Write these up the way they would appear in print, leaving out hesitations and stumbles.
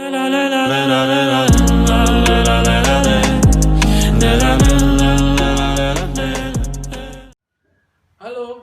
Halo,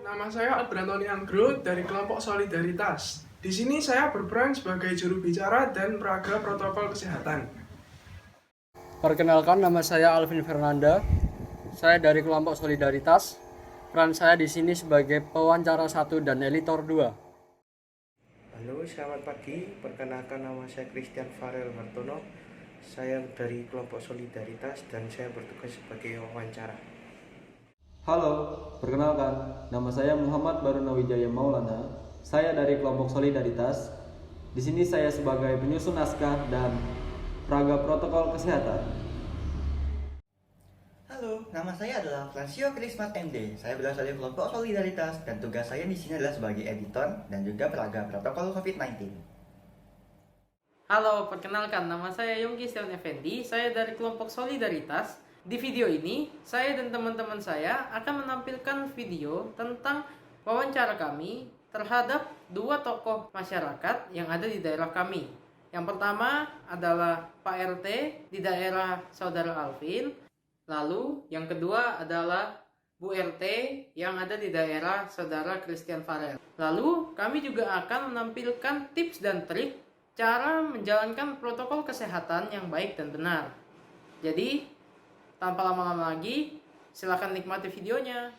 nama saya Abrantoni Anggro dari kelompok Solidaritas. Di sini saya berperan sebagai juru bicara dan peraga protokol kesehatan. Perkenalkan, nama saya Alvin Fernanda. Saya dari kelompok Solidaritas. Peran saya di sini sebagai pewawancara 1 dan editor 2. Halo, selamat pagi. Perkenalkan, nama saya Christian Farel Martono. Saya dari kelompok Solidaritas dan saya bertugas sebagai wawancara. Halo, perkenalkan, nama saya Muhammad Barunawijaya Maulana. Saya dari kelompok Solidaritas. Di sini saya sebagai penyusun naskah dan peraga protokol kesehatan. Halo, nama saya adalah Fransio Krismat MD. Saya berasal dari kelompok Solidaritas dan tugas saya di sini adalah sebagai editor dan juga peraga protokol COVID-19. Halo, perkenalkan, nama saya Yongki Setiawan Effendi. Saya dari kelompok Solidaritas. Di video ini, saya dan teman-teman saya akan menampilkan video tentang wawancara kami terhadap 2 tokoh masyarakat yang ada di daerah kami. Yang pertama adalah Pak RT di daerah Saudara Alvin. Lalu yang kedua adalah Bu RT yang ada di daerah Saudara Christian Farel. Lalu kami juga akan menampilkan tips dan trik cara menjalankan protokol kesehatan yang baik dan benar. Jadi, tanpa lama-lama lagi, silakan nikmati videonya.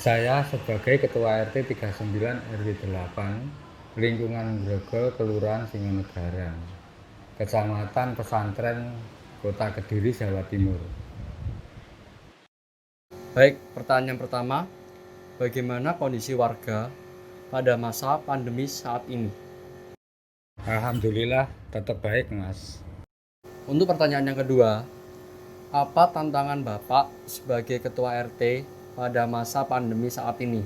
Saya sebagai Ketua RT 39 RW 8 Lingkungan Grogol, Kelurahan Singonegara, Kecamatan Pesantren, Kota Kediri, Jawa Timur. Baik, pertanyaan pertama, bagaimana kondisi warga pada masa pandemi saat ini? Alhamdulillah tetap baik, Mas. Untuk pertanyaan yang kedua, apa tantangan Bapak sebagai Ketua RT pada masa pandemi saat ini?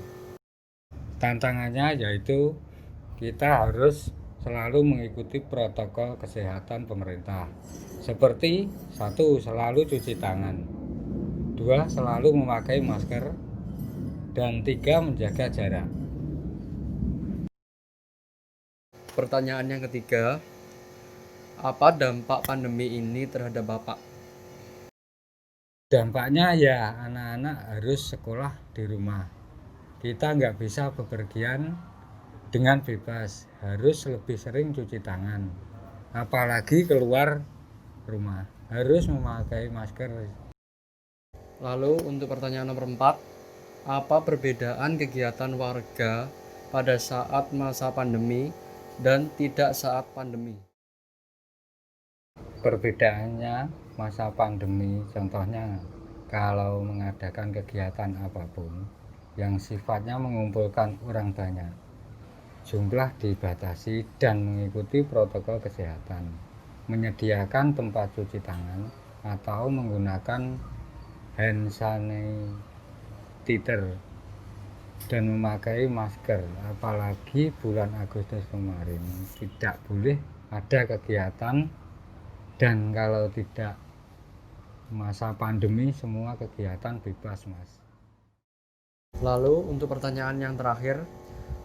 Tantangannya yaitu kita harus selalu mengikuti protokol kesehatan pemerintah. Seperti 1. Selalu cuci tangan, 2. Selalu memakai masker, dan 3. Menjaga jarak. Pertanyaan yang ketiga, apa dampak pandemi ini terhadap Bapak? Dampaknya ya anak-anak harus sekolah di rumah. Kita nggak bisa bepergian dengan bebas, harus lebih sering cuci tangan. Apalagi keluar rumah, harus memakai masker. Lalu untuk pertanyaan nomor 4, apa perbedaan kegiatan warga pada saat masa pandemi dan tidak saat pandemi? Perbedaannya masa pandemi, contohnya kalau mengadakan kegiatan apapun yang sifatnya mengumpulkan orang banyak, jumlah dibatasi dan mengikuti protokol kesehatan, menyediakan tempat cuci tangan atau menggunakan hand sanitizer dan memakai masker. Apalagi bulan Agustus kemarin tidak boleh ada kegiatan, dan kalau tidak Masa pandemi semua kegiatan bebas, Mas. Lalu untuk pertanyaan yang terakhir,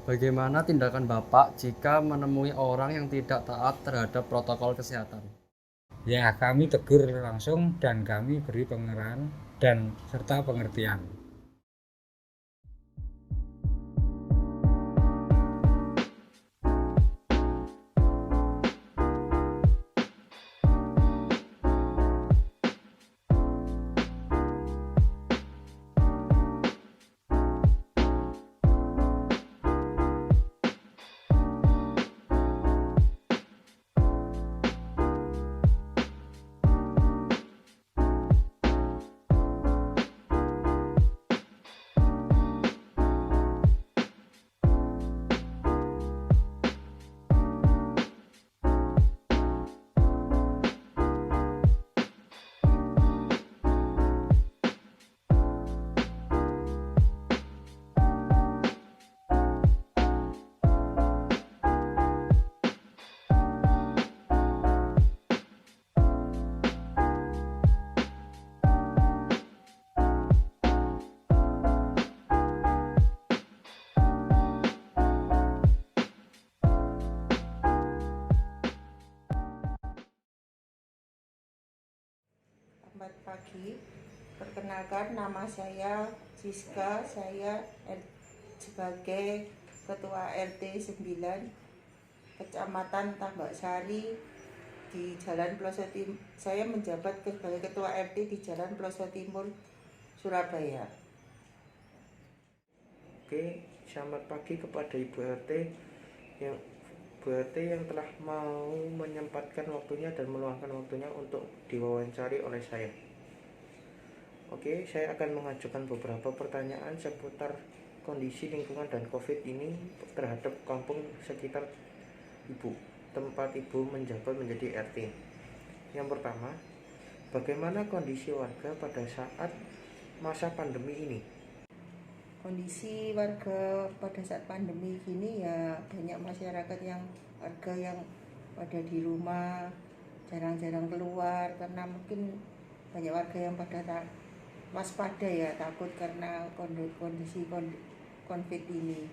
bagaimana tindakan Bapak jika menemui orang yang tidak taat terhadap protokol kesehatan? Ya, kami tegur langsung dan kami beri pengarahan dan serta pengertian. Selamat pagi, perkenalkan nama saya Siska, sebagai Ketua RT 9 Kecamatan Tambak Sari di Jalan Ploso Timur. Saya menjabat sebagai Ketua RT di Jalan Ploso Timur, Surabaya. Oke, selamat pagi kepada Ibu RT yang telah mau menyempatkan waktunya dan meluangkan waktunya untuk diwawancari oleh saya. Oke, saya akan mengajukan beberapa pertanyaan seputar kondisi lingkungan dan COVID ini terhadap kampung sekitar Ibu, tempat Ibu menjabat menjadi RT. Yang pertama, bagaimana kondisi warga pada saat masa pandemi ini? Kondisi warga pada saat pandemi ini ya banyak masyarakat warga yang pada di rumah, jarang-jarang keluar karena mungkin banyak warga yang pada waspada ya, takut karena kondisi COVID ini.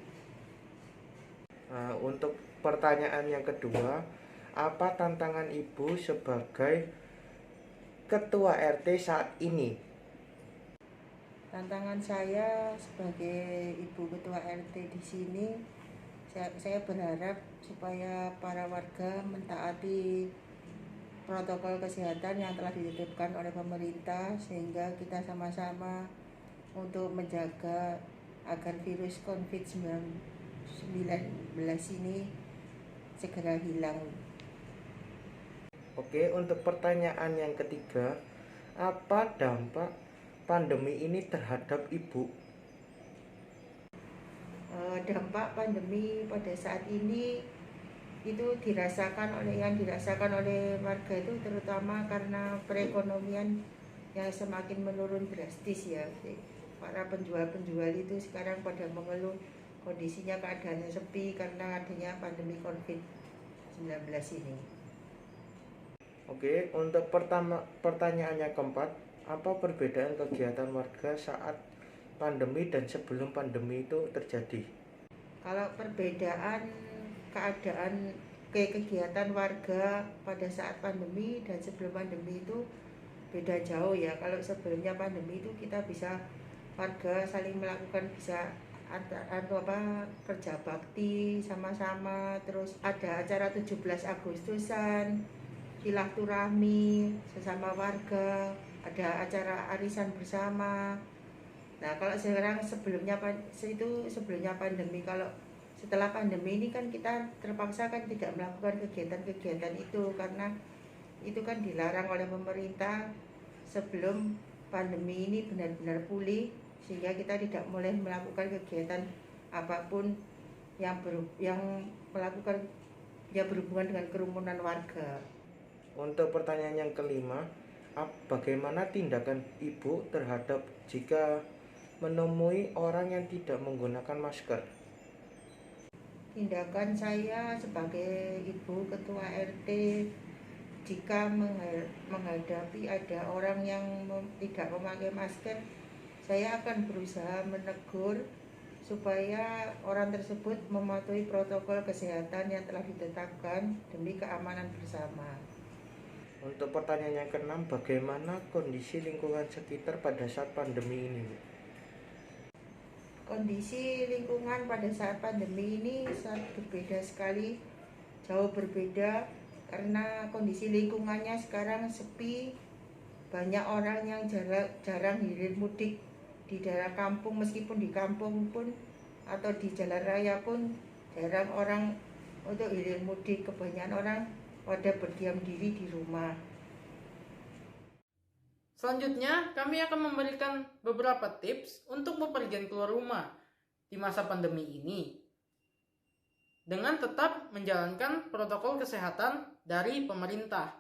Untuk pertanyaan yang kedua, apa tantangan Ibu sebagai Ketua RT saat ini? Tantangan saya sebagai Ibu Ketua RT di sini, saya berharap supaya para warga mentaati protokol kesehatan yang telah ditetapkan oleh pemerintah, sehingga kita sama-sama untuk menjaga agar virus COVID-19 ini segera hilang. Oke, untuk pertanyaan yang ketiga, apa dampak pandemi ini terhadap Ibu? Dampak pandemi pada saat ini itu dirasakan oleh warga itu, terutama karena perekonomian yang semakin menurun drastis ya. Para penjual-penjual itu sekarang pada mengeluh kondisinya keadaannya sepi karena adanya pandemi COVID-19 ini. Oke, untuk pertanyaan yang keempat, apa perbedaan kegiatan warga saat pandemi dan sebelum pandemi itu terjadi? Kalau perbedaan kegiatan warga pada saat pandemi dan sebelum pandemi itu beda jauh ya. Kalau sebelumnya pandemi itu kita bisa warga saling melakukan kerja bakti sama-sama, terus ada acara 17 Agustusan, silaturahmi sesama warga, ada acara arisan bersama. Nah, kalau sekarang sebelumnya pandemi, kalau setelah pandemi ini kan kita terpaksa kan tidak melakukan kegiatan-kegiatan itu karena itu kan dilarang oleh pemerintah sebelum pandemi ini benar-benar pulih, sehingga kita tidak boleh melakukan kegiatan apapun yang melakukan yang berhubungan dengan kerumunan warga. Untuk pertanyaan yang kelima, bagaimana tindakan Ibu terhadap jika menemui orang yang tidak menggunakan masker? Tindakan saya sebagai Ibu Ketua RT jika menghadapi ada orang yang tidak memakai masker, saya akan berusaha menegur supaya orang tersebut mematuhi protokol kesehatan yang telah ditetapkan demi keamanan bersama. Untuk pertanyaan yang keenam, bagaimana kondisi lingkungan sekitar pada saat pandemi ini? Kondisi lingkungan pada saat pandemi ini sangat berbeda sekali, jauh berbeda karena kondisi lingkungannya sekarang sepi, banyak orang yang jarang hilir mudik di daerah kampung, meskipun di kampung pun atau di jalan raya pun jarang orang untuk hilir mudik, kebanyakan orang pada berdiam diri di rumah. Selanjutnya, kami akan memberikan beberapa tips untuk bepergian keluar rumah di masa pandemi ini dengan tetap menjalankan protokol kesehatan dari pemerintah.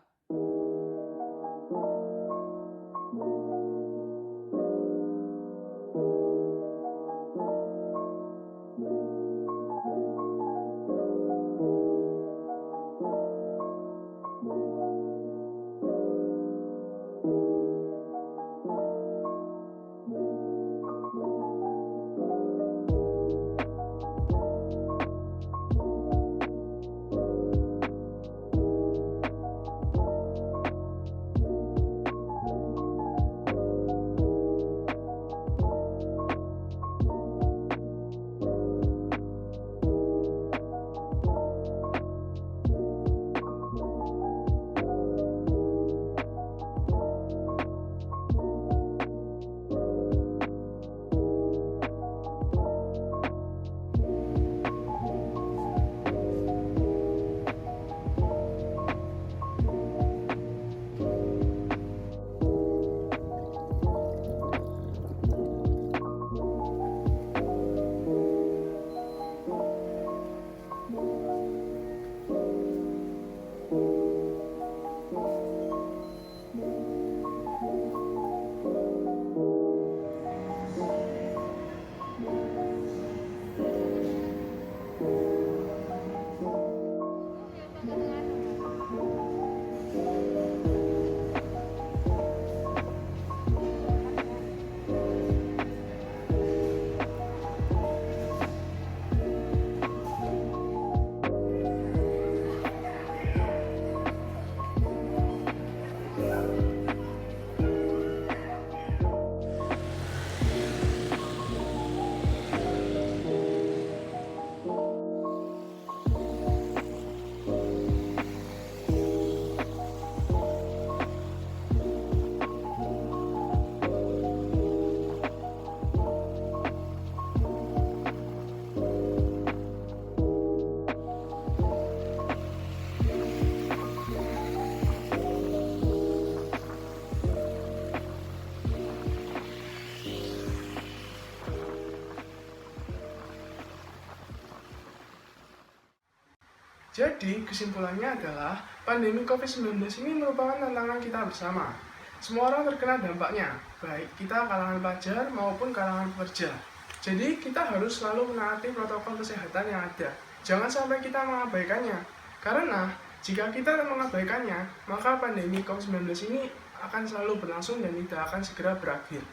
Jadi, kesimpulannya adalah pandemi COVID-19 ini merupakan tantangan kita bersama. Semua orang terkena dampaknya, baik kita kalangan pelajar maupun kalangan pekerja. Jadi, kita harus selalu menaati protokol kesehatan yang ada. Jangan sampai kita mengabaikannya. Karena, jika kita mengabaikannya, maka pandemi COVID-19 ini akan selalu berlangsung dan tidak akan segera berakhir.